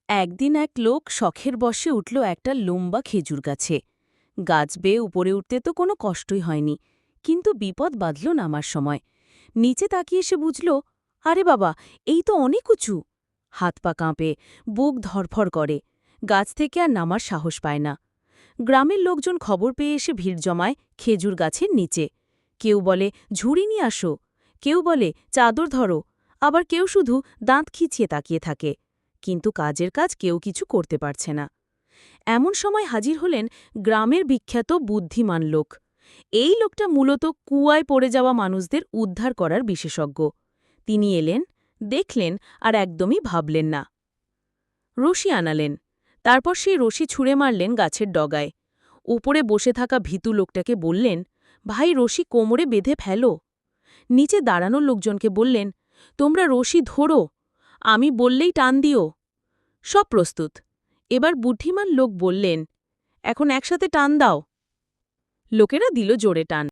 একদিন এক লোক শখের বশে উঠল একটা লম্বা খেজুর গাছে। গাছ বেয়ে উপরে উঠতে তো কোনো কষ্টই হয়নি, কিন্তু বিপদ বাঁধল নামার সময়। নিচে তাকিয়ে সে বুঝল, আরে বাবা, এই তো অনেক উঁচু। হাত পা কাঁপে, বুক ধরফর করে, গাছ থেকে আর নামার সাহস পায় না। গ্রামের লোকজন খবর পেয়ে এসে ভিড় জমায় খেজুর গাছের নিচে। কেউ বলে ঝুড়ি নিয়ে আসো, কেউ বলে চাদর ধরো, আবার কেউ শুধু দাঁত খিচিয়ে তাকিয়ে থাকে। কিন্তু কাজের কাজ কেউ কিছু করতে পারছে না। এমন সময় হাজির হলেন গ্রামের বিখ্যাত বুদ্ধিমান লোক। এই লোকটা মূলত কুয়ায় পড়ে যাওয়া মানুষদের উদ্ধার করার বিশেষজ্ঞ। তিনি এলেন, দেখলেন, আর একদমই ভাবলেন না। রশি আনালেন, তারপর সেই রশি ছুঁড়ে মারলেন গাছের ডগায়। উপরে বসে থাকা ভীতু লোকটাকে বললেন, ভাই, রশি কোমরে বেঁধে ফেলো। নিচে দাঁড়ানো লোকজনকে বললেন, তোমরা রশি ধরো, আমি বললেই টান দিও। সব প্রস্তুত। এবার বুদ্ধিমান লোক বললেন, এখন একসাথে টান দাও। লোকেরা দিল জোরে টান।